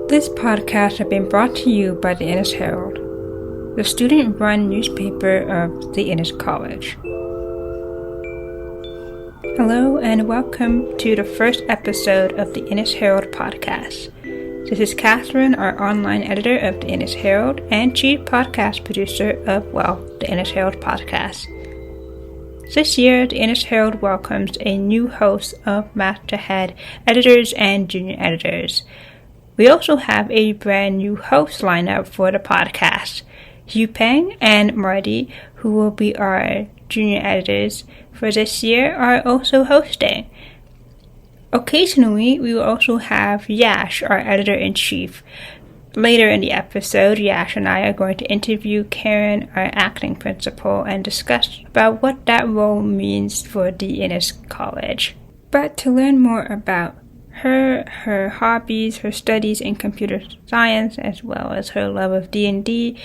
This podcast has been brought to you by the Innis Herald, the student-run newspaper of the Innis College. Hello and welcome to the first episode of the Innis Herald Podcast. This is Catherine, our online editor of the Innis Herald and chief podcast producer of, the Innis Herald Podcast. This year, the Innis Herald welcomes a new host of Math to Head editors and junior editors. We also have a brand new host lineup for the podcast. Huipeng and Marty, who will be our junior editors for this year, are also hosting. Occasionally, we will also have Yash, our editor-in-chief. Later in the episode, Yash and I are going to interview Karen, our acting principal, and discuss about what that role means for the Innis College. But to learn more about her hobbies, her studies in computer science, as well as her love of D&D,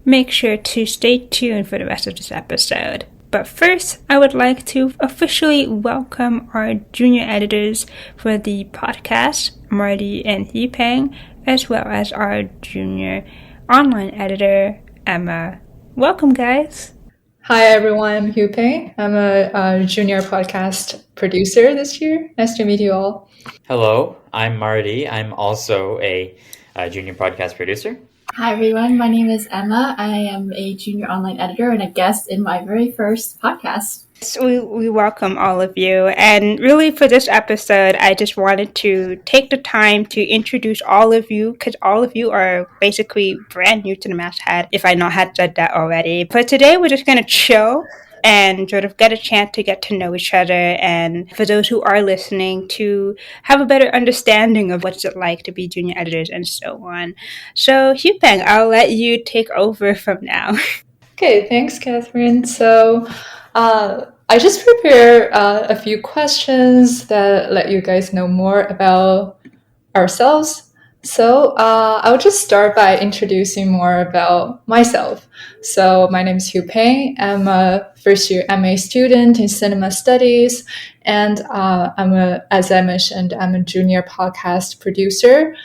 make sure to stay tuned for the rest of this episode. But first, I would like to officially welcome our junior editors for the podcast, Marty and Huipeng, as well as our junior online editor, Emma. Welcome, guys. Hi, everyone. I'm Huipeng. I'm a junior podcast producer this year. Nice to meet you all. Hello, I'm Marty. I'm also a junior podcast producer. Hi, everyone. My name is Emma. I am a junior online editor and a guest in my very first podcast. So we welcome all of you. And really for this episode, I just wanted to take the time to introduce all of you, because all of you are basically brand new to the masthead, if I not had said that already. But today we're just going to chill and sort of get a chance to get to know each other, and for those who are listening, to have a better understanding of what's it like to be junior editors and so on. So Huipeng, I'll let you take over from now. Okay, thanks, Catherine. So I just prepared a few questions that let you guys know more about ourselves. So I'll just start by introducing more about myself. So my name is Huipeng. I'm a first-year MA student in cinema studies, and as I mentioned, I'm a junior podcast producer.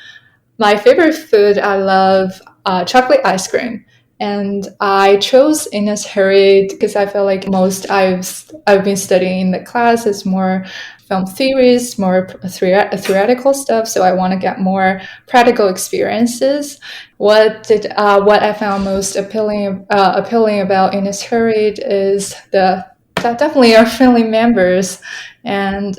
My favorite food, I love chocolate ice cream. And I chose Innis Herald because I feel like most I've been studying in the class is more film theories, more theoretical stuff. So I want to get more practical experiences. What I found most appealing about Innis Herald is that definitely our friendly members, and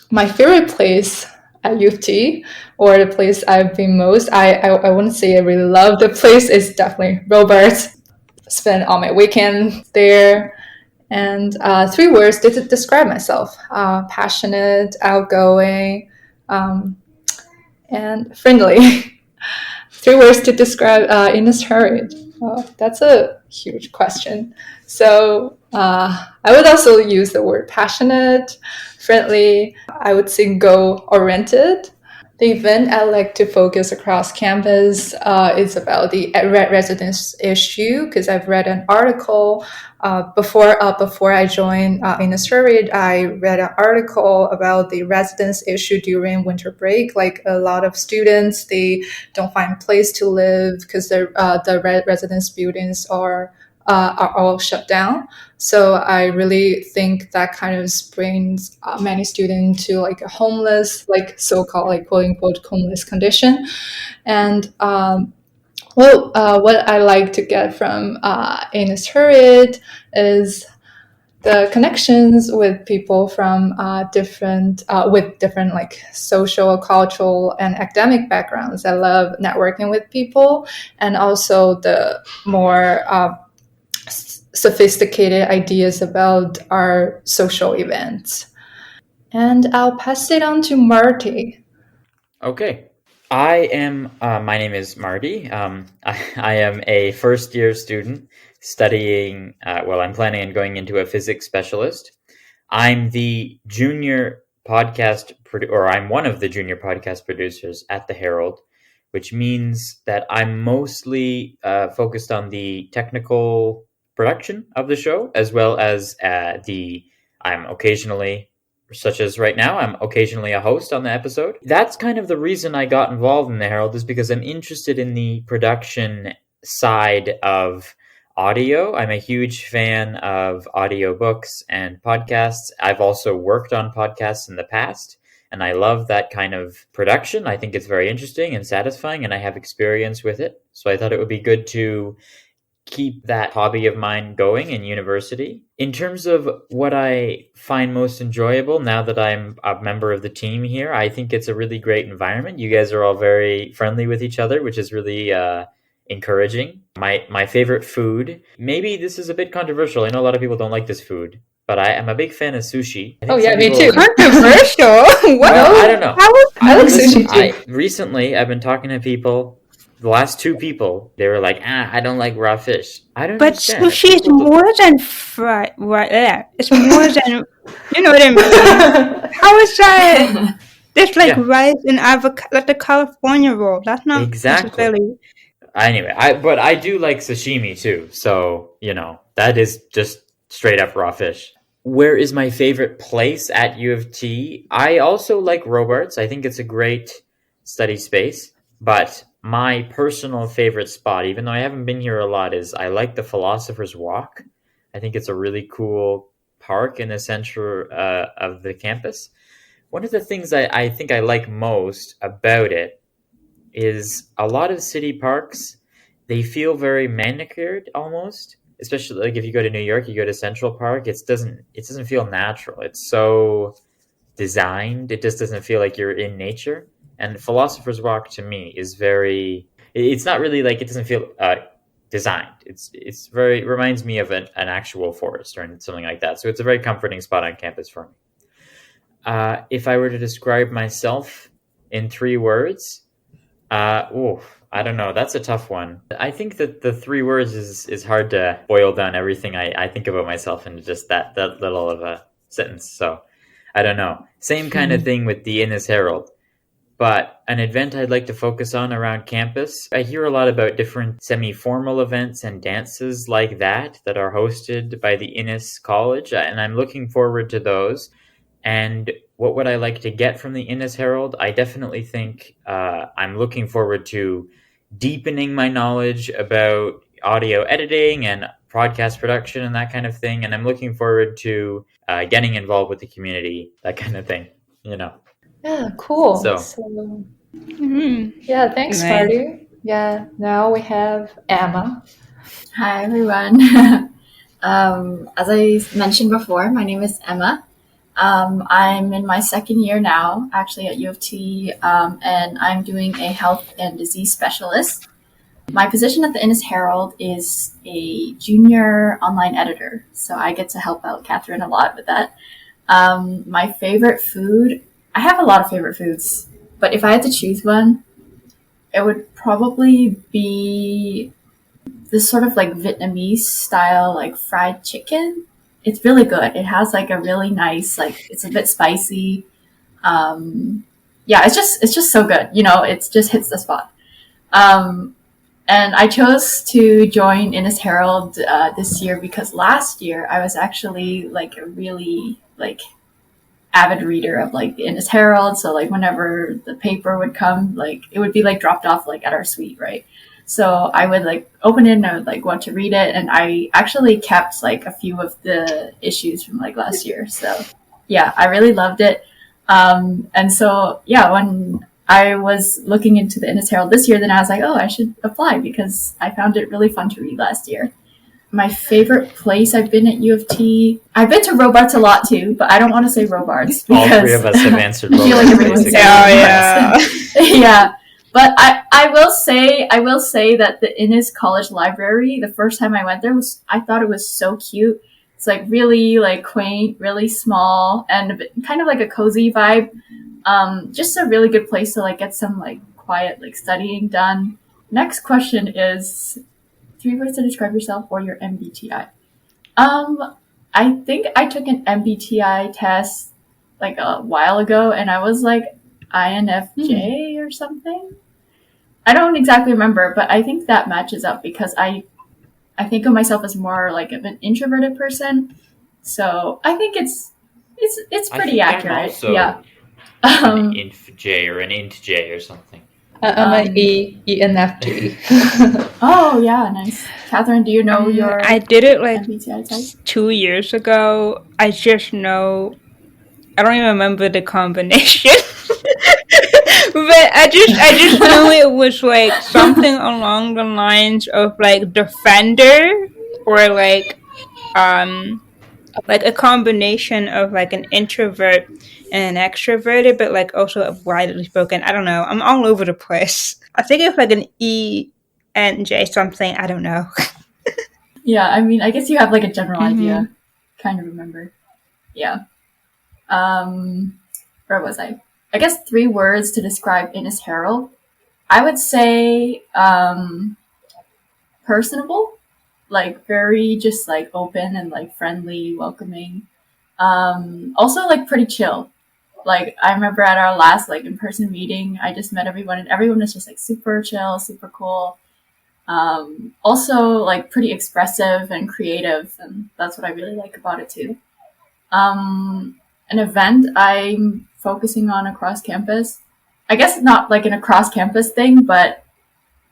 my favorite place at U of T, or the place I've been most, I wouldn't say I really love the place, is definitely Robarts. Spend all my weekend there. And 3 words to describe myself: passionate, outgoing, and friendly. 3 words to describe Innis Herald. That's a huge question. So I would also use the word passionate, friendly. I would say goal-oriented. The event I like to focus across campus is about the residence issue, because I've read an article before I joined Innis Herald. I read an article about the residence issue during winter break. Like a lot of students, they don't find a place to live because the residence buildings are all shut down. So I really think that kind of brings many students to like a homeless, like so-called like quote unquote homeless condition. And what I like to get from Innis Herald is the connections with people from different like social, cultural, and academic backgrounds. I love networking with people, and also the more sophisticated ideas about our social events. And I'll pass it on to Marty. Okay. My name is Marty. I am a first-year student studying, I'm planning on going into a physics specialist. I'm the junior podcast, I'm one of the junior podcast producers at the Herald, which means that I'm mostly focused on the technical production of the show, as well as I'm occasionally such as right now, I'm occasionally a host on the episode. That's kind of the reason I got involved in the Herald, is because I'm interested in the production side of audio. I'm a huge fan of audiobooks and podcasts. I've also worked on podcasts in the past, and I love that kind of production. I think it's very interesting and satisfying, and I have experience with it. So I thought it would be good to keep that hobby of mine going in university. In terms of what I find most enjoyable now that I'm a member of the team here, I think it's a really great environment. You guys are all very friendly with each other, which is really encouraging. My favorite food, maybe this is a bit controversial. I know a lot of people don't like this food, but I am a big fan of sushi. Oh yeah, me too. Controversial? What? Well, I don't know. I like sushi too. Recently, I've been talking to people. The last two people, they were like, I don't like raw fish. I don't But understand. sushi is more than fried. Right there. It's more than, you know what I mean? How is that? There's like rice and avocado, like the California roll. That's not necessarily. Anyway, I do like sashimi too. So, that is just straight up raw fish. Where is my favorite place at U of T? I also like Robarts. I think it's a great study space. But my personal favorite spot, even though I haven't been here a lot, is I like the Philosopher's Walk. I think it's a really cool park in the center of the campus. One of the things I think I like most about it is a lot of city parks, they feel very manicured almost. Especially like if you go to New York, you go to Central Park, it doesn't feel natural. It's so designed. It just doesn't feel like you're in nature. And Philosopher's Walk to me is it's not really like, it doesn't feel designed. It's very, reminds me of an actual forest or something like that. So it's a very comforting spot on campus for me. If I were to describe myself in 3 words, I don't know. That's a tough one. I think that the 3 words is hard to boil down everything I think about myself into just that little of a sentence. So I don't know. Same kind of thing with the Innis Herald. But an event I'd like to focus on around campus, I hear a lot about different semi-formal events and dances like that are hosted by the Innis College, and I'm looking forward to those. And what would I like to get from the Innis Herald? I definitely think I'm looking forward to deepening my knowledge about audio editing and podcast production and that kind of thing. And I'm looking forward to getting involved with the community, that kind of thing, Yeah, cool. So. Yeah, thanks, Nice. Marty. Yeah, now we have Emma. Hi, everyone. As I mentioned before, my name is Emma. I'm in my 2nd year now, actually at U of T, and I'm doing a health and disease specialist. My position at the Innis Herald is a junior online editor, so I get to help out Catherine a lot with that. My favorite food, I have a lot of favorite foods, but if I had to choose one, it would probably be this sort of like Vietnamese style, like fried chicken. It's really good. It has like a really nice, like it's a bit spicy. It's just so good. It just hits the spot. And I chose to join Innis Herald this year because last year I was actually like a really like avid reader of like the Innis Herald. So like whenever the paper would come, like it would be like dropped off like at our suite, right? So I would like open it and I would like want to read it. And I actually kept like a few of the issues from like last year. So yeah, I really loved it. And so yeah, when I was looking into the Innis Herald this year, then I was like, oh, I should apply because I found it really fun to read last year. My favorite place I've been at U of T, I've been to Robarts a lot too, but I don't want to say Robarts because All 3 of us have answered I feel like Robarts, everyone's basically. saying yeah. But I will say that the Innis College library, the first time I went there I thought it was so cute. It's like really like quaint, really small, and a bit, kind of like a cozy vibe. Just a really good place to like get some like quiet like studying done. Next question is 3 words to describe yourself or your MBTI. I think I took an MBTI test like a while ago, and I was like INFJ or something. I don't exactly remember, but I think that matches up because I think of myself as more like of an introverted person. So I think it's It's I pretty think I'm accurate. also Yeah. an inf J or an int J or something. I'm an ENFJ. Oh yeah, nice. Catherine, do you know your I did it like MBTI type? 2 years ago. I just know I don't even remember the combination. But I just knew it was like something along the lines of like defender or like a combination of like an introvert and an extroverted, but like also widely spoken. I don't know. I'm all over the place. I think it's like an ENJ something. I don't know. Yeah, I mean, I guess you have like a general idea. Kind of remember. Yeah. Where was I? I guess 3 words to describe Innis Herald. I would say personable, like very just like open and like friendly, welcoming. Also like pretty chill. Like I remember at our last like in-person meeting, I just met everyone and everyone was just like super chill, super cool. Also like pretty expressive and creative, and that's what I really like about it too. An event I'm focusing on across campus. I guess not like an across campus thing, but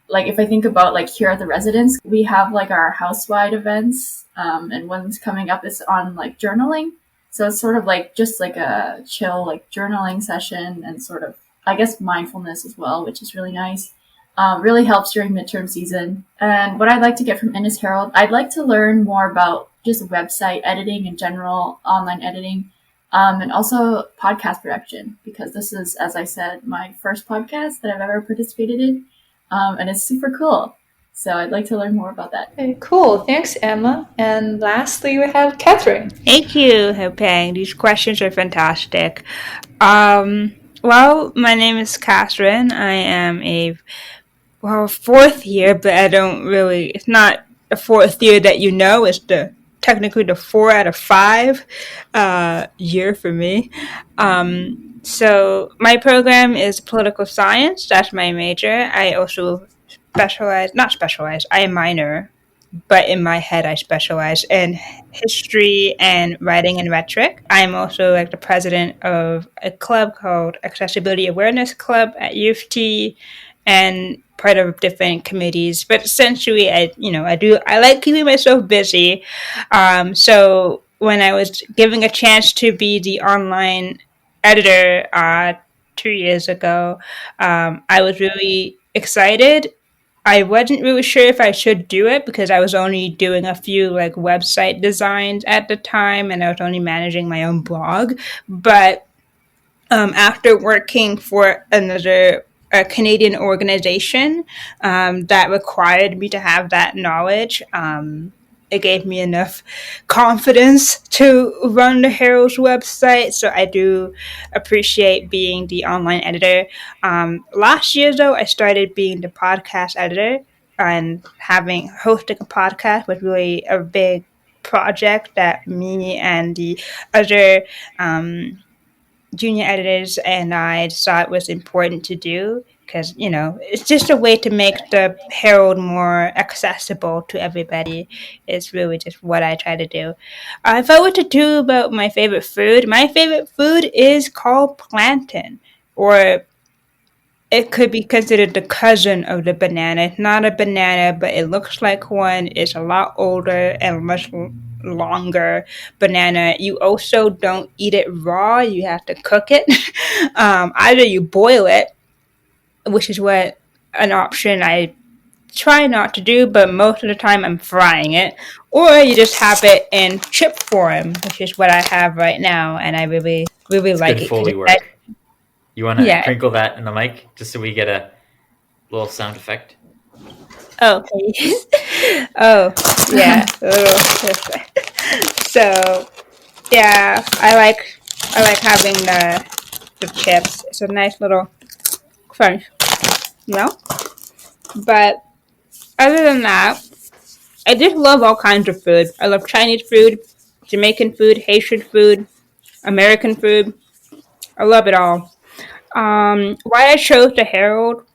like if I think about like here at the residence, we have like our house-wide events, and one's coming up is on like journaling. So it's sort of like just like a chill like journaling session and sort of I guess mindfulness as well, which is really nice. Really helps during midterm season. And what I'd like to get from Innis Herald, I'd like to learn more about just website editing in general, online editing, and also podcast production, because this is, as I said, my first podcast that I've ever participated in, and it's super cool. So I'd like to learn more about that. Okay, cool. Thanks, Emma. And lastly, we have Catherine. Thank you, Huipeng. These questions are fantastic. Well, my name is Catherine. I am a fourth year, but I don't really. It's not a fourth year that you know. It's technically the 4 out of 5 year for me. So my program is political science. That's my major. I also I minor, but in my head I specialize in history and writing and rhetoric. I'm also like the president of a club called Accessibility Awareness Club at U of T, and part of different committees. But essentially, I like keeping myself busy. So when I was given a chance to be the online editor 2 years ago, I was really excited. I wasn't really sure if I should do it because I was only doing a few like website designs at the time, and I was only managing my own blog. But after working for another Canadian organization that required me to have that knowledge, it gave me enough confidence to run the Heralds website. So I do appreciate being the online editor. Last year, though, I started being the podcast editor, and hosting a podcast was really a big project that me and the other junior editors and I thought was important to do, because it's just a way to make the Herald more accessible to everybody. It's really just what I try to do. If I were to do about my favorite food is called plantain, or it could be considered the cousin of the banana. It's not a banana, but it looks like one. It's a lot older and much longer banana. You also don't eat it raw. You have to cook it. Either you boil it, which is an option I try not to do, but most of the time I'm frying it, or you just have it in chip form, which is what I have right now, and I really like Good it. Foley work. You want to crinkle that in the mic just so we get a little sound effect? Oh, oh, yeah. So, yeah, I like having the chips. It's a nice little crunch, But other than that, I just love all kinds of food. I love Chinese food, Jamaican food, Haitian food, American food. I love it all. Why I chose the Herald?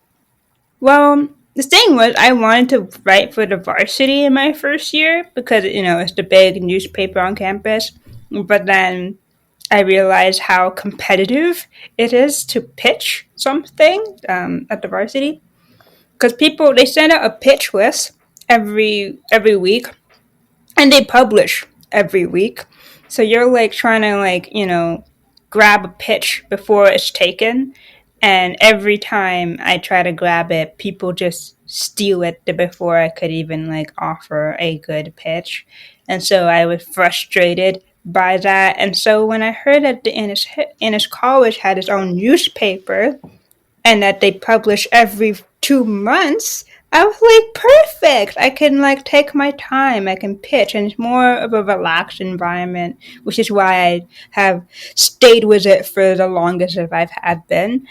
Well, the thing was, I wanted to write for the varsity in my first year because, it's the big newspaper on campus. But then I realized how competitive it is to pitch something at the varsity. Because people, they send out a pitch list every week, and they publish every week. So you're like trying to grab a pitch before it's taken. And every time I try to grab it, people just steal it before I could even offer a good pitch. And so I was frustrated by that. And so when I heard that the Innis College had its own newspaper and that they publish every 2 months, I was like, perfect. I can take my time. I can pitch, and it's more of a relaxed environment, which is why I have stayed with it for the longest that I've had been.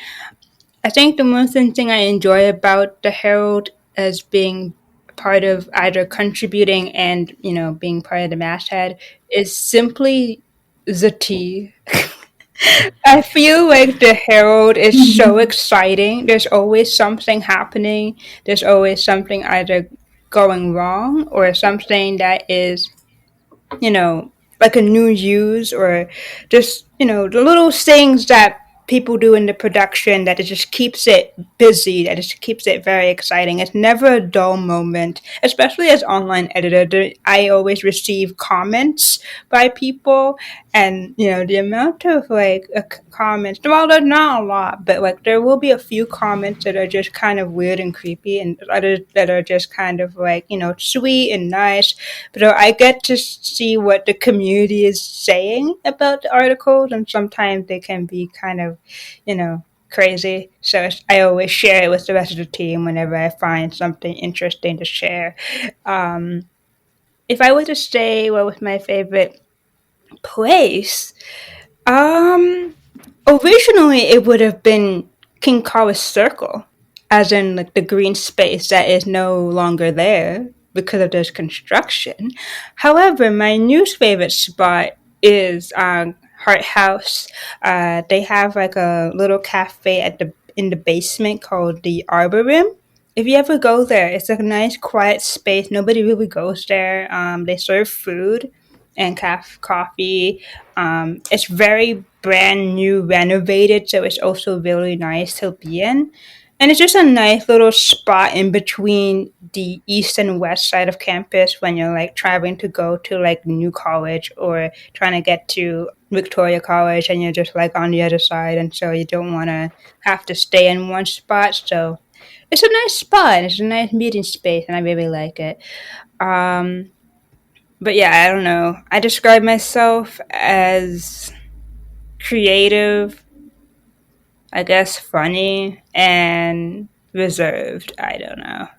I think the most thing I enjoy about the Herald as being part of either contributing and being part of the masthead is simply the tea. I feel like the Herald is so exciting. There's always something happening. There's always something either going wrong or something that is, like a new use, or just, the little things that people do in the production that it just keeps it busy, that it just keeps it very exciting. It's never a dull moment, especially as online editor. I always receive comments by people, and the amount of comments, well, there's not a lot, but there will be a few comments that are just kind of weird and creepy, and others that are just kind of sweet and nice. But I get to see what the community is saying about the articles, and sometimes they can be kind of crazy. So I always share it with the rest of the team whenever I find something interesting to share. If I were to say what was my favorite place, originally it would have been King College Circle, as in the green space that is no longer there because of this construction. However, my new favorite spot is Hart House. They have a little cafe in the basement called the Arbor Room. If you ever go there, it's a nice quiet space. Nobody really goes there. They serve food and coffee. It's very brand new, renovated, so it's also really nice to be in. And it's just a nice little spot in between the east and west side of campus when you're traveling to go to New College or trying to get to Victoria College, and you're just on the other side, and so you don't want to have to stay in one spot. So it's a nice spot. It's a nice meeting space, and I really like it. But yeah, I don't know. I describe myself as creative, I guess funny, and reserved. I don't know.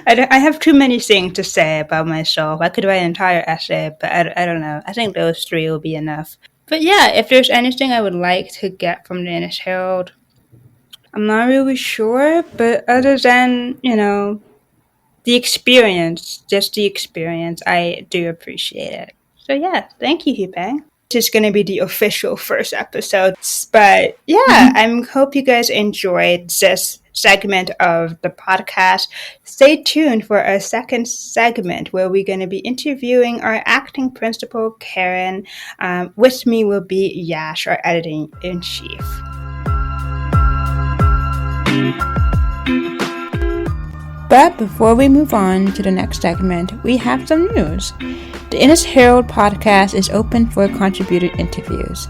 I have too many things to say about myself. I could write an entire essay, but I don't know. I think those 3 will be enough. But yeah, if there's anything I would like to get from the Innis Herald, I'm not really sure. But other than, the experience, just the experience, I do appreciate it. So yeah, thank you, Huipeng. This is going to be the official first episode. But yeah, I hope you guys enjoyed this segment of the podcast. Stay tuned for our second segment where we're going to be interviewing our acting principal, Karen. With me will be Yash, our editor-in-chief. But before we move on to the next segment, we have some news. The Innis Herald Podcast is open for contributor interviews.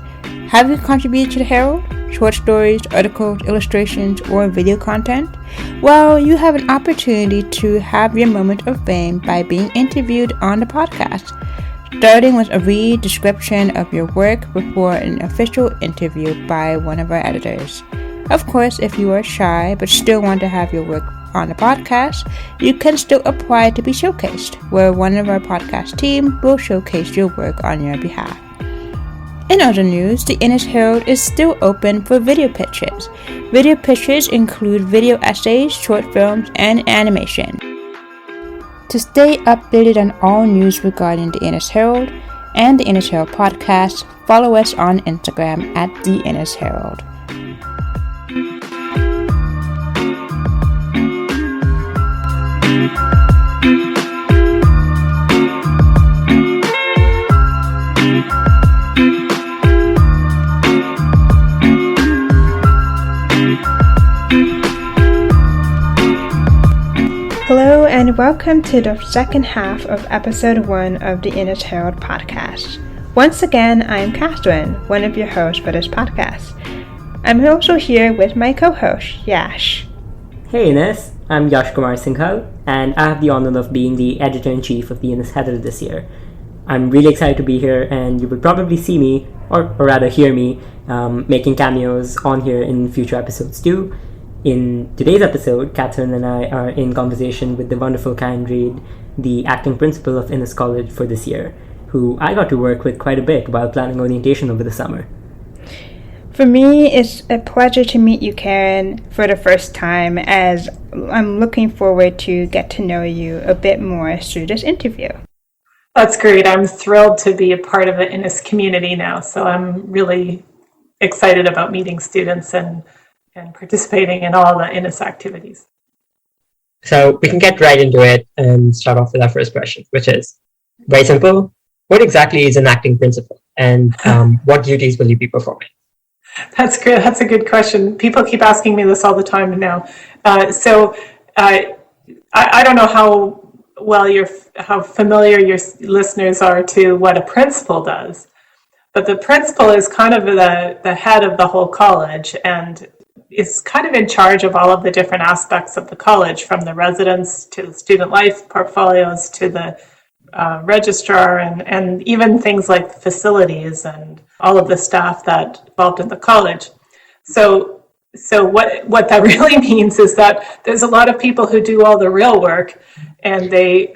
Have you contributed to the Herald? Short stories, articles, illustrations, or video content? Well, you have an opportunity to have your moment of fame by being interviewed on the podcast, starting with a read description of your work before an official interview by one of our editors. Of course, if you are shy but still want to have your work on the podcast, you can still apply to be showcased, where one of our podcast team will showcase your work on your behalf. In other news, the Innis Herald is still open for video pitches. Video pitches include video essays, short films, and animation. To stay updated on all news regarding the Innis Herald and the Innis Herald Podcast, follow us on Instagram at the Innis Herald. Hello and welcome to the second half of episode 1 of the Innis Herald Podcast. Once again, I'm Catherine, one of your hosts for this podcast. I'm also here with my co-host, Yash. Hey Innis, I'm Yash Kumar Singhal, and I have the honor of being the editor-in-chief of the Innis Herald this year. I'm really excited to be here, and you will probably see me, or rather hear me, making cameos on here in future episodes too. In today's episode, Catherine and I are in conversation with the wonderful Karen Reid, the acting principal of Innis College for this year, who I got to work with quite a bit while planning orientation over the summer. For me, it's a pleasure to meet you, Karen, for the first time, as I'm looking forward to get to know you a bit more through this interview. That's great. I'm thrilled to be a part of the Innis community now, so I'm really excited about meeting students and participating in all the Innis activities. So we can get right into it and start off with our first question, which is very simple. What exactly is an acting principal, and what duties will you be performing? That's good. That's a good question. People keep asking me this all the time now. I don't know how familiar your listeners are to what a principal does, but the principal is kind of the head of the whole college and is kind of in charge of all of the different aspects of the college, from the residents to the student life portfolios to the registrar and even things like facilities and all of the staff that involved in the college. So what that really means is that there's a lot of people who do all the real work, and they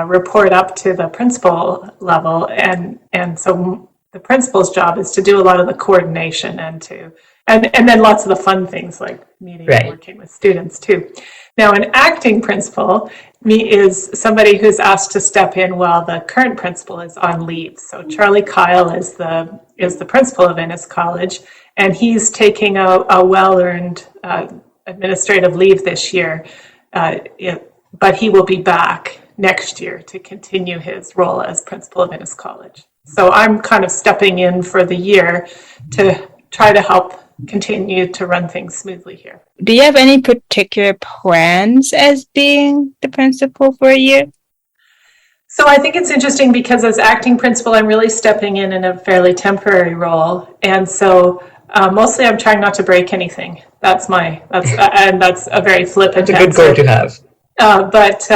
report up to the principal level, and so the principal's job is to do a lot of the coordination and then lots of the fun things like meeting and working with students too. Now, an acting principal is somebody who's asked to step in while the current principal is on leave. So Charlie Kyle is the principal of Innis College, and he's taking a well-earned administrative leave this year, but he will be back next year to continue his role as principal of Innis College. So I'm kind of stepping in for the year to try to help continue to run things smoothly here. Do you have any particular plans as being the principal for a year? So I think it's interesting because as acting principal, I'm really stepping in a fairly temporary role. And so mostly I'm trying not to break anything. That's a very flippant answer. That's a good goal to have. But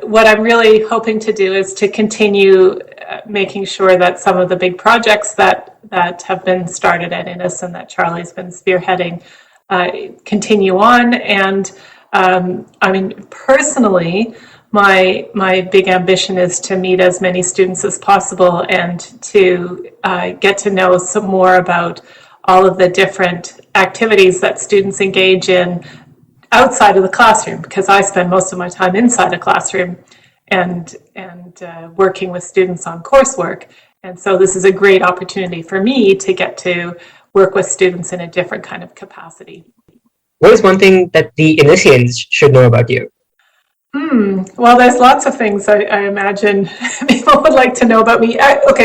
what I'm really hoping to do is to continue making sure that some of the big projects that have been started at Innis and that Charlie's been spearheading continue on. And personally, my big ambition is to meet as many students as possible and to get to know some more about all of the different activities that students engage in outside of the classroom, because I spend most of my time inside a classroom and working with students on coursework. And so this is a great opportunity for me to get to work with students in a different kind of capacity. What is one thing that the Innisians should know about you? Well, there's lots of things I imagine people would like to know about me.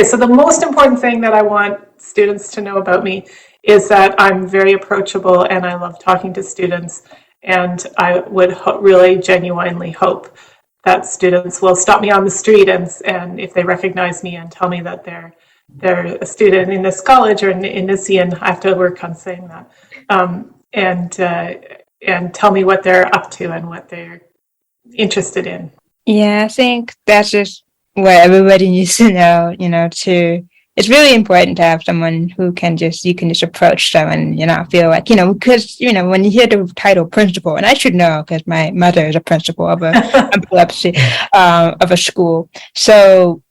So the most important thing that I want students to know about me is that I'm very approachable and I love talking to students. And I would really genuinely hope that students will stop me on the street and if they recognize me and tell me that they're a student in this college or an Innisian. I have to work on saying that, and tell me what they're up to and what they're interested in. Yeah, I think that's just what everybody needs to know. It's really important to have someone who you can just approach them and, feel like, because, when you hear the title principal, and I should know because my mother is a principal of epilepsy, of a school. So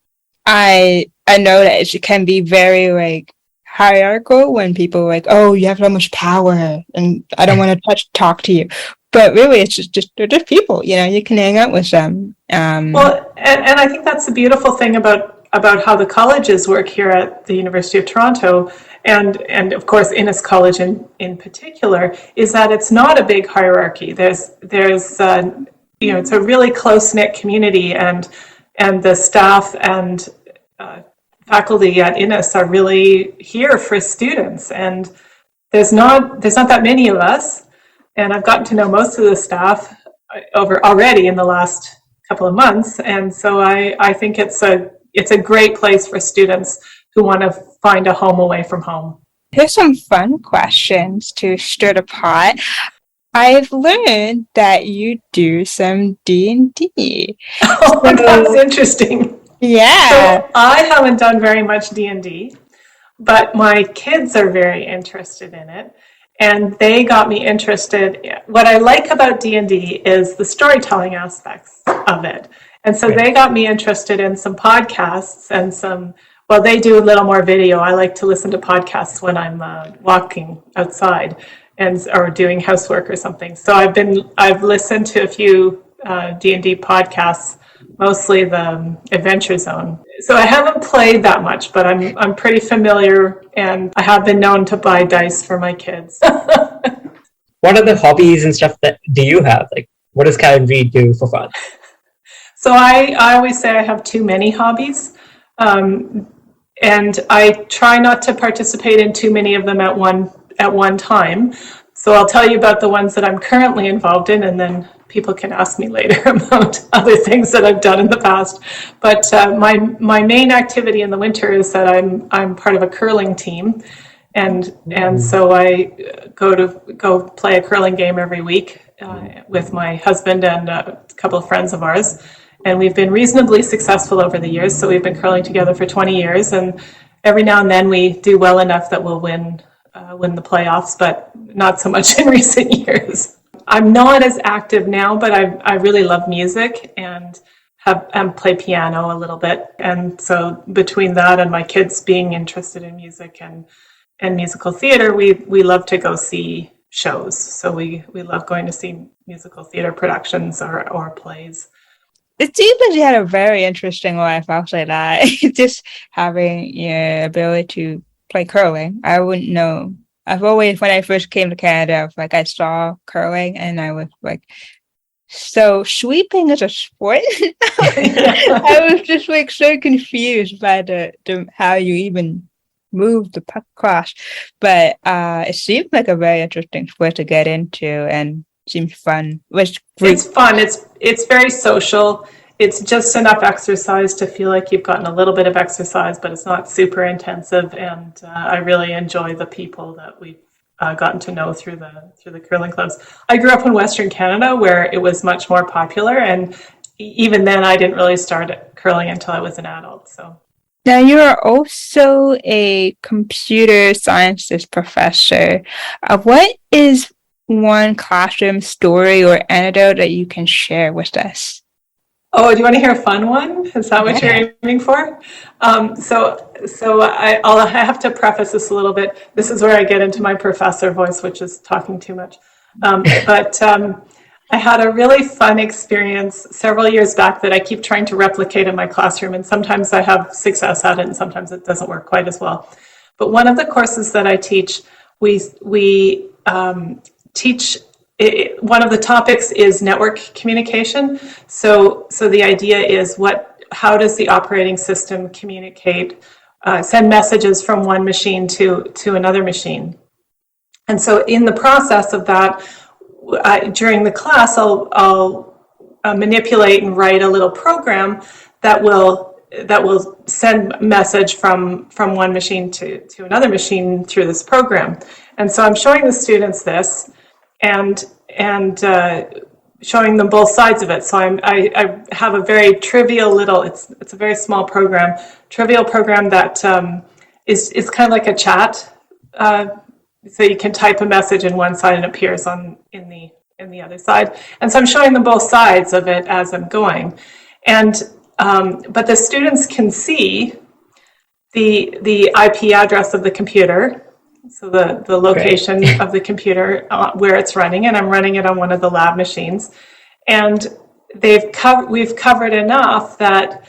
I know that it can be very hierarchical when people are like, oh, you have so much power and I don't want to talk to you. But really, it's just they're just people, you can hang out with them. Well, and I think that's the beautiful thing about how the colleges work here at the University of Toronto, and of course Innis College in particular, is that it's not a big hierarchy. There's it's a really close-knit community, and the staff and faculty at Innis are really here for students, and there's not that many of us, and I've gotten to know most of the staff already in the last couple of months. And so I think it's a great place for students who want to find a home away from home. Here's some fun questions to stir the pot. I've learned that you do some D&D. Oh, that's interesting. Yeah. So I haven't done very much D&D, but my kids are very interested in it. And they got me interested. What I like about D&D is the storytelling aspects of it. And so they got me interested in some podcasts and they do a little more video. I like to listen to podcasts when I'm walking outside or doing housework or something. So I've listened to a few D&D podcasts, mostly the Adventure Zone. So I haven't played that much, but I'm pretty familiar, and I have been known to buy dice for my kids. What are the hobbies and stuff that do you have? Like, what does Karen Reid do for fun? So I always say I have too many hobbies, and I try not to participate in too many of them at one time. So I'll tell you about the ones that I'm currently involved in, and then people can ask me later about other things that I've done in the past. But my main activity in the winter is that I'm part of a curling team, and so I go play a curling game every week with my husband and a couple of friends of ours. And we've been reasonably successful over the years. So we've been curling together for 20 years. And every now and then we do well enough that we'll win the playoffs, but not so much in recent years. I'm not as active now, but I really love music and play piano a little bit. And so between that and my kids being interested in music and musical theater, we love to go see shows. So we love going to see musical theater productions or plays. It seems like you had a very interesting life, I'll say that. Just having your ability to play curling. I wouldn't know. I've always, when I first came to Canada, I saw curling and I was like, so sweeping is a sport? I was just so confused by the how you even move the puck across. But it seemed like a very interesting sport to get into and seems fun. It's fun. It's very social. It's just enough exercise to feel like you've gotten a little bit of exercise, but it's not super intensive. And I really enjoy the people that we've gotten to know through the curling clubs. I grew up in Western Canada where it was much more popular, and even then I didn't really start curling until I was an adult. So. Now, you are also a computer sciences professor. What is one classroom story or anecdote that you can share with us? Oh, do you want to hear a fun one? Is that what you're aiming for? So I have to preface this a little bit. This is where I get into my professor voice, which is talking too much. But I had a really fun experience several years back that I keep trying to replicate in my classroom, and sometimes I have success at it, and sometimes it doesn't work quite as well. But one of the courses that I teach, we teach. One of the topics is network communication. So the idea is how does the operating system communicate, send messages from one machine to another machine. And so in the process of that, during the class, I'll manipulate and write a little program that will send message from one machine to another machine through this program. And so I'm showing the students this, and showing them both sides of it. So I have a very trivial little, it's a very small program, trivial program that is kind of like a chat. So you can type a message in one side and it appears in the other side. And so I'm showing them both sides of it as I'm going. And but the students can see the IP address of the computer. So the location of the computer where it's running, and I'm running it on one of the lab machines. And we've covered enough that,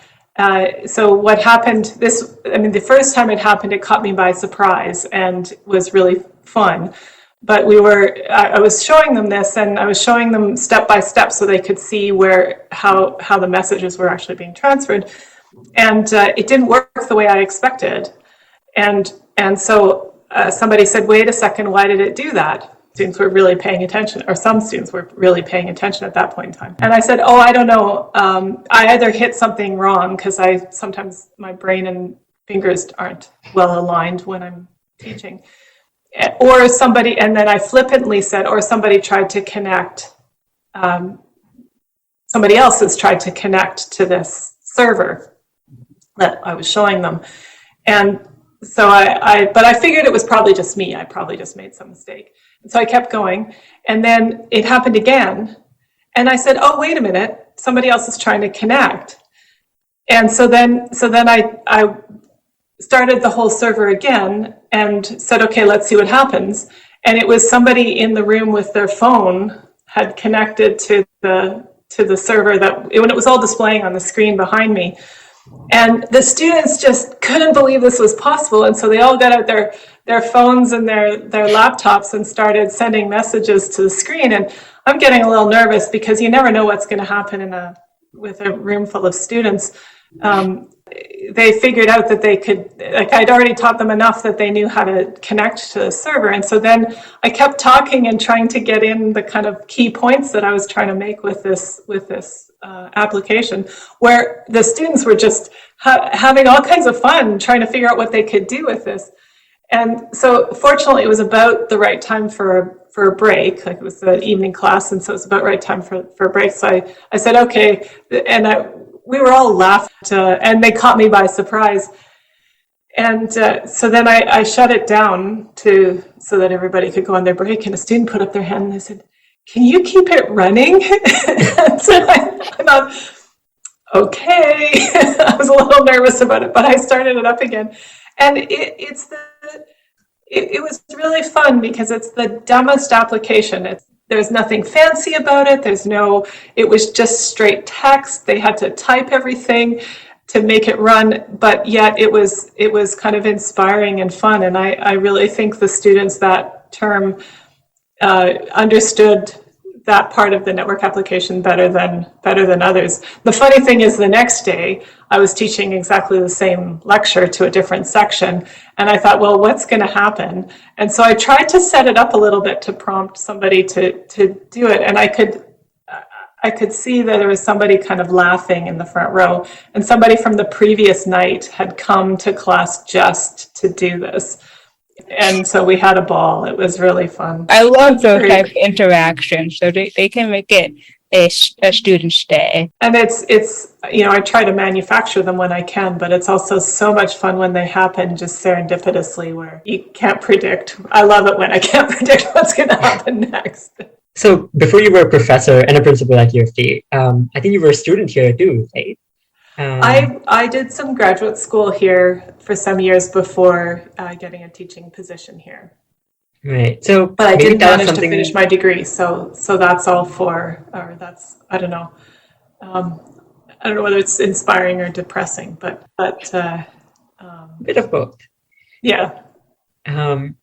so what happened, the first time it happened, it caught me by surprise and was really fun. But I was showing them this, and I was showing them step by step so they could see how the messages were actually being transferred. And it didn't work the way I expected. And so somebody said, wait a second, why did it do that? students were really paying attention, or some students were really paying attention at that point in time. And I said, oh, I don't know. I either hit something wrong, because sometimes my brain and fingers aren't well aligned when I'm teaching. Or somebody, and then I flippantly said, or somebody tried to connect, somebody else has tried to connect to this server that I was showing them. And so but I figured it was probably just me. I probably just made some mistake. And so I kept going, and then it happened again. And I said, oh, wait a minute, somebody else is trying to connect. And so then I started the whole server again and said, okay, let's see what happens. And it was somebody in the room with their phone had connected to the server when it was all displaying on the screen behind me. And the students just couldn't believe this was possible. And so they all got out their phones and their laptops and started sending messages to the screen. And I'm getting a little nervous, because you never know what's going to happen with a room full of students. They figured out that they could, I'd already taught them enough that they knew how to connect to the server. And so then I kept talking and trying to get in the kind of key points that I was trying to make with this application, where the students were just having all kinds of fun trying to figure out what they could do with this. And so fortunately it was about the right time for a break. Like, it was the evening class, and so it was about right time for a break. So I said, okay, and we were all laughing, and they caught me by surprise. And so then I shut it down so that everybody could go on their break. And a student put up their hand and they said, can you keep it running? And so I thought, okay. I was a little nervous about it, but I started it up again. And it was really fun, because it's the dumbest application. There's nothing fancy about it. It was just straight text. They had to type everything to make it run, but yet it was kind of inspiring and fun. And I really think the students that term understood that part of the network application better than others. The funny thing is, the next day I was teaching exactly the same lecture to a different section, and I thought, well, what's going to happen? And so I tried to set it up a little bit to prompt somebody to do it, and I could see that there was somebody kind of laughing in the front row, and somebody from the previous night had come to class just to do this. And so we had a ball. It was really fun. I love those type of interactions, so they can make it a student's day. And it's I try to manufacture them when I can, but it's also so much fun when they happen just serendipitously, where you can't predict. I love it when I can't predict what's going to happen next. So before you were a professor and a principal at U of T, I think you were a student here too, right? I did some graduate school here for some years before getting a teaching position here. Right. So, but I did manage to finish my degree. So that's all I don't know. I don't know whether it's inspiring or depressing, but a bit of both. Yeah.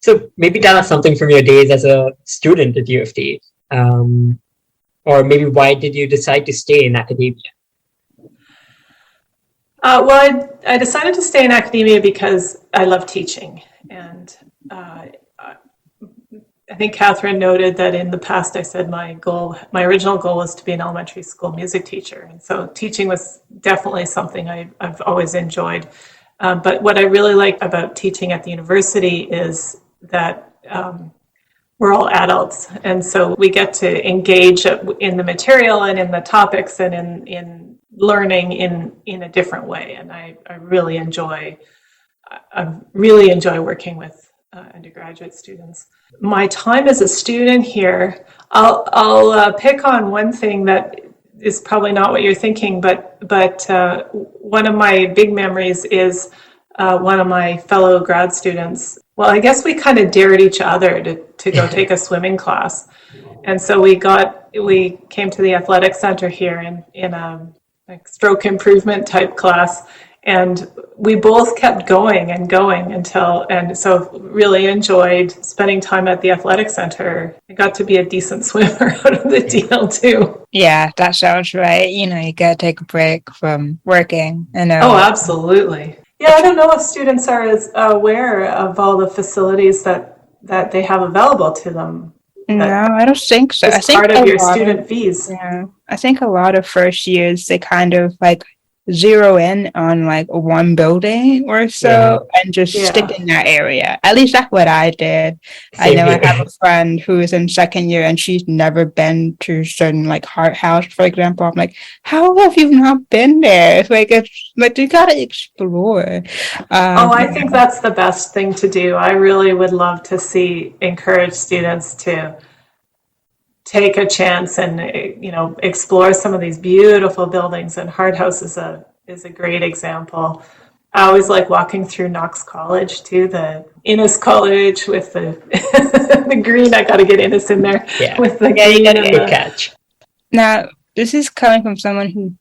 So maybe tell us something from your days as a student at U of T, or maybe why did you decide to stay in academia? Well, I decided to stay in academia because I love teaching. And I think Catherine noted that in the past I said my original goal was to be an elementary school music teacher. And so teaching was definitely something I've always enjoyed. But what I really like about teaching at the university is that we're all adults. And so we get to engage in the material and in the topics and in learning in a different way, and I really enjoy working with undergraduate students. My time as a student here, I'll pick on one thing that is probably not what you're thinking, but one of my big memories is one of my fellow grad students. Well, I guess we kind of dared each other to go take a swimming class, and so we came to the athletic center here in a stroke improvement type class, and we both kept going and so really enjoyed spending time at the athletic center. I got to be a decent swimmer out of the deal too. Yeah, that sounds right. You gotta take a break from working. Oh, absolutely. Yeah, I don't know if students are as aware of all the facilities that they have available to them No, I don't think so. I It's think part a of your lot student fees. yeah, I think a lot of first years they kind of like zero in on like one building or so and just stick Yeah. in that area. At least that's what I did. I Same know I here. have a friend who is in second year and she's never been to certain like Heart House, for example. I'm like, how have you not been there? It's like you gotta explore. I think that's the best thing to do. I really would love to encourage students to take a chance and explore some of these beautiful buildings, and Hard House is a great example. I always like walking through Knox College too, the Innis College with the the green. I got to get Innis in there with the green. Good catch. Now, this is coming from someone who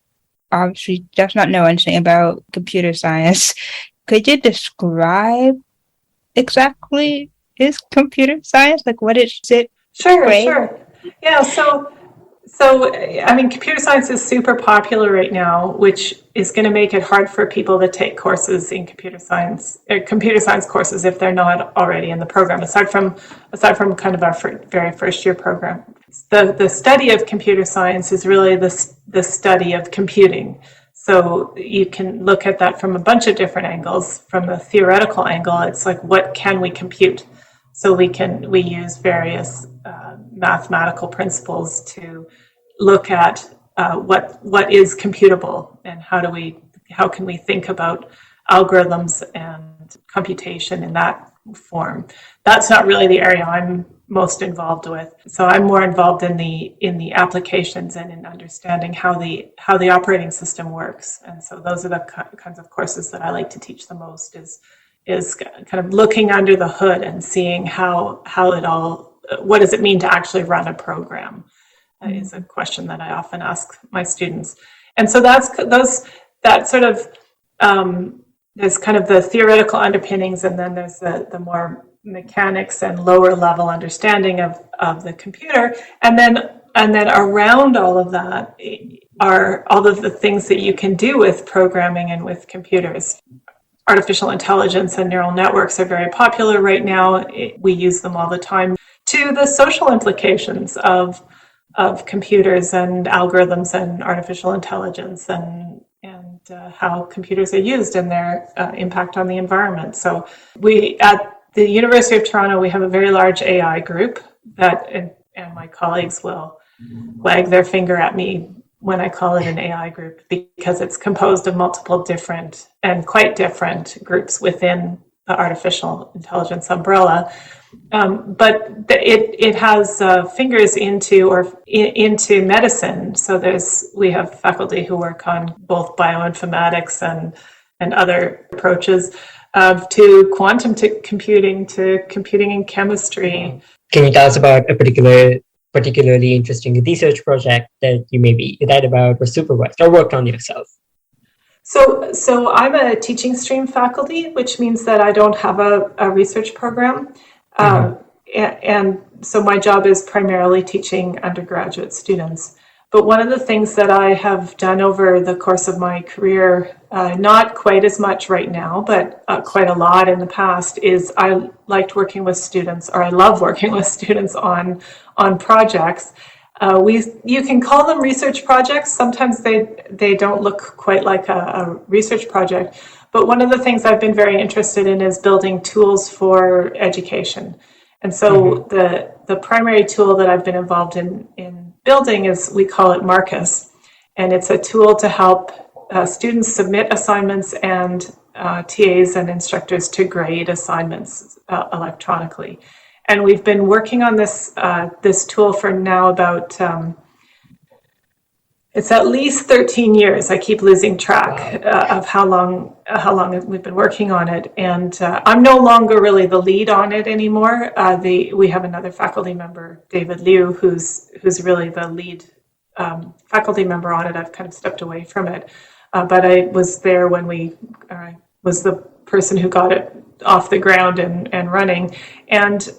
obviously does not know anything about computer science. Could you describe exactly is computer science? Like, what is it? Sure. Yeah, so I mean, computer science is super popular right now, which is going to make it hard for people to take courses in computer science courses if they're not already in the program. Aside from kind of our very first year program, the study of computer science is really the study of computing. So you can look at that from a bunch of different angles. From the theoretical angle, it's like, what can we compute? So we use various mathematical principles to look at what is computable and how can we think about algorithms and computation in that form. That's not really the area I'm most involved with. So I'm more involved in the applications and in understanding how the operating system works. And so those are the kinds of courses that I like to teach the most, is kind of looking under the hood and seeing how it all, what does it mean to actually run a program, is a question that I often ask my students. And so there's kind of the theoretical underpinnings, and then there's the more mechanics and lower level understanding of the computer. And then around all of that are all of the things that you can do with programming and with computers. Artificial intelligence and neural networks are very popular right now. We use them all the time. To the social implications of computers and algorithms and artificial intelligence and how computers are used and their impact on the environment. So we at the University of Toronto, we have a very large AI group and my colleagues will wag their finger at me when I call it an AI group, because it's composed of multiple different and quite different groups within the artificial intelligence umbrella. But it has fingers into medicine. So we have faculty who work on both bioinformatics and other approaches to quantum computing, to computing in chemistry. Can you tell us about a particularly interesting research project that you maybe read about or supervised or worked on yourself? So I'm a teaching stream faculty, which means that I don't have a research program. And so my job is primarily teaching undergraduate students. But one of the things that I have done over the course of my career, not quite as much right now, but quite a lot in the past, is I liked working with students, or I love working with students on projects. You can call them research projects. Sometimes they don't look quite like a research project. But one of the things I've been very interested in is building tools for education. And so the primary tool that I've been involved in building we call it Marcus. And it's a tool to help students submit assignments and TAs and instructors to grade assignments electronically. And we've been working on this tool for now about it's at least 13 years. I keep losing track of how long we've been working on it. And I'm no longer really the lead on it anymore. We have another faculty member, David Liu, who's really the lead faculty member on it. I've kind of stepped away from it. But I was there when I was the person who got it off the ground and running. And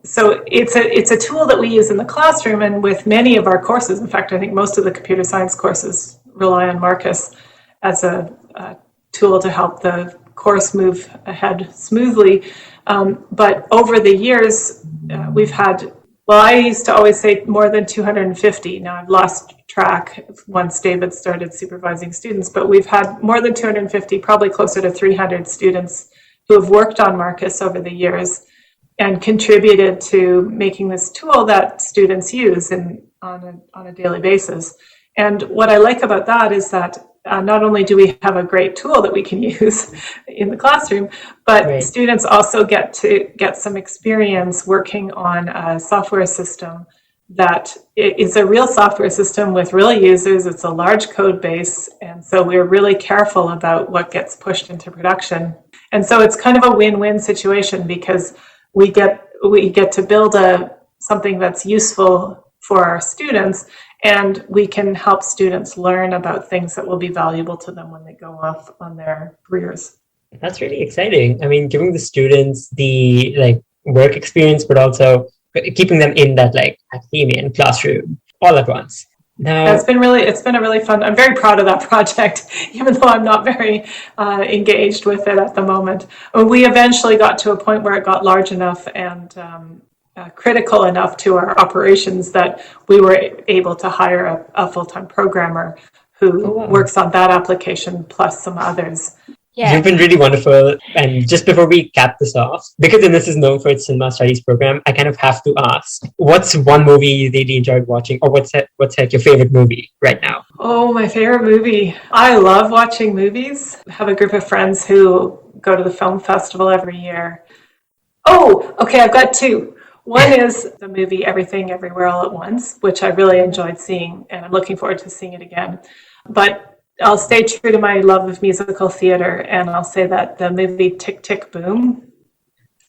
so it's a tool that we use in the classroom and with many of our courses. In fact, I think most of the computer science courses rely on Marcus as a tool to help the course move ahead smoothly. But over the years, we've had Well, I used to always say more than 250. Now I've lost track once David started supervising students, but we've had more than 250, probably closer to 300 students who have worked on Marcus over the years and contributed to making this tool that students use on a daily basis. And what I like about that is that not only do we have a great tool that we can use in the classroom, but students also get to get some experience working on a software system that is a real software system with real users. It's a large code base, and so we're really careful about what gets pushed into production. And so it's kind of a win-win situation because we get to build something that's useful for our students, and we can help students learn about things that will be valuable to them when they go off on their careers. That's really exciting. I mean, giving the students the work experience, but also keeping them in that academia and classroom all at once. Now, it's been a really fun. I'm very proud of that project, even though I'm not very engaged with it at the moment. We eventually got to a point where it got large enough and critical enough to our operations that we were able to hire a full-time programmer who works on that application plus some others. Yeah. You've been really wonderful. And just before we cap this off, because Innis is known for its cinema studies program, I kind of have to ask, what's one movie you really enjoyed watching, or what's your favorite movie right now? Oh, my favorite movie. I love watching movies. I have a group of friends who go to the film festival every year. Oh, okay, I've got two. One is the movie Everything Everywhere All at Once, which I really enjoyed seeing, and I'm looking forward to seeing it again. But I'll stay true to my love of musical theater, and I'll say that the movie Tick, Tick, Boom,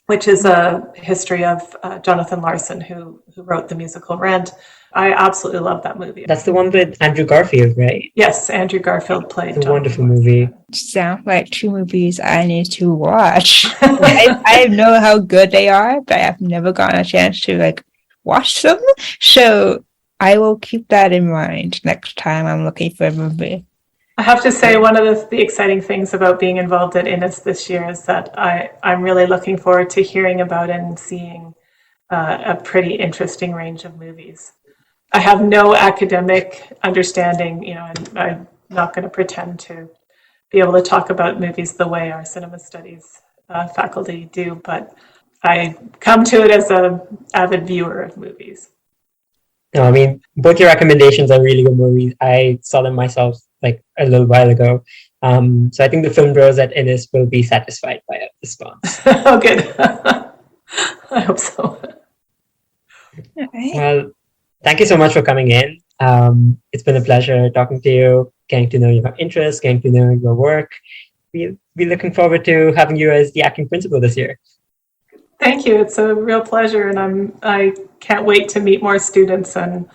which is a history of Jonathan Larson, who wrote the musical Rent. I absolutely love that movie. That's the one with Andrew Garfield, right? Yes, Andrew Garfield played It's a wonderful movie. Sound like two movies I need to watch. I know how good they are, but I've never gotten a chance to watch them. So I will keep that in mind next time I'm looking for a movie. I have to say, one of the exciting things about being involved at Innis this year is that I'm really looking forward to hearing about and seeing a pretty interesting range of movies. I have no academic understanding, and I'm not going to pretend to be able to talk about movies the way our cinema studies faculty do, but I come to it as an avid viewer of movies. No, I mean, both your recommendations are really good movies. I saw them myself a little while ago. So I think the film bros at Innis will be satisfied by a response. Oh, good. I hope so. All right. Well, thank you so much for coming in. It's been a pleasure talking to you, getting to know your interests, getting to know your work. We'll be looking forward to having you as the acting principal this year. Thank you. It's a real pleasure, and I can't wait to meet more students, and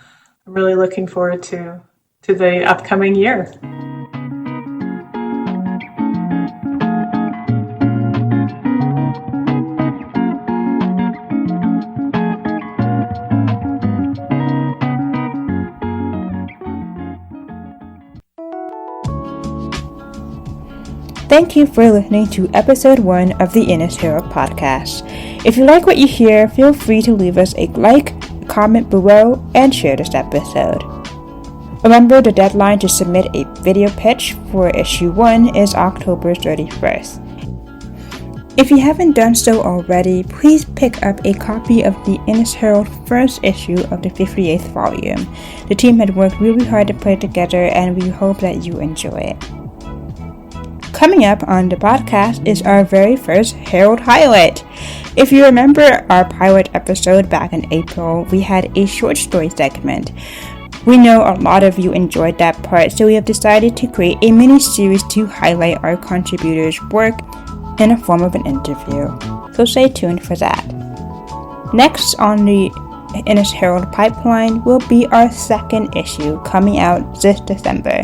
I'm really looking forward to the upcoming year. Thank you for listening to episode 1 of the Innis Herald Podcast. If you like what you hear, feel free to leave us a like, comment below, and share this episode. Remember, the deadline to submit a video pitch for issue 1 is October 31st. If you haven't done so already, please pick up a copy of the Innis Herald first issue of the 58th volume. The team had worked really hard to put it together, and we hope that you enjoy it. Coming up on the podcast is our very first Herald highlight. If you remember our pilot episode back in April, we had a short story segment. We know a lot of you enjoyed that part, so we have decided to create a mini-series to highlight our contributors' work in the form of an interview. So stay tuned for that. Next on the Innis Herald pipeline will be our second issue coming out this December.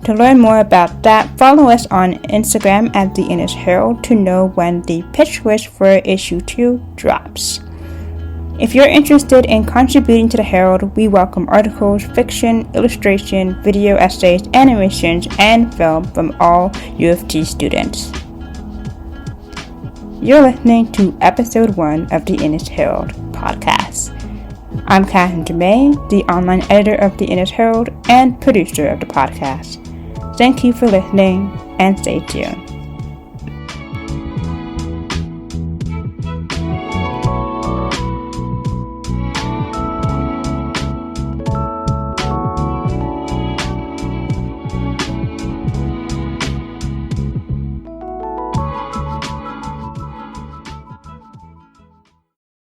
To learn more about that, follow us on Instagram at the Innis Herald to know when the pitch list for issue 2 drops. If you're interested in contributing to the Herald, we welcome articles, fiction, illustration, video essays, animations, and film from all U of T students. You're listening to episode 1 of the Innis Herald Podcast. I'm Catherine Dumé, the online editor of the Innis Herald and producer of the podcast. Thank you for listening, and stay tuned.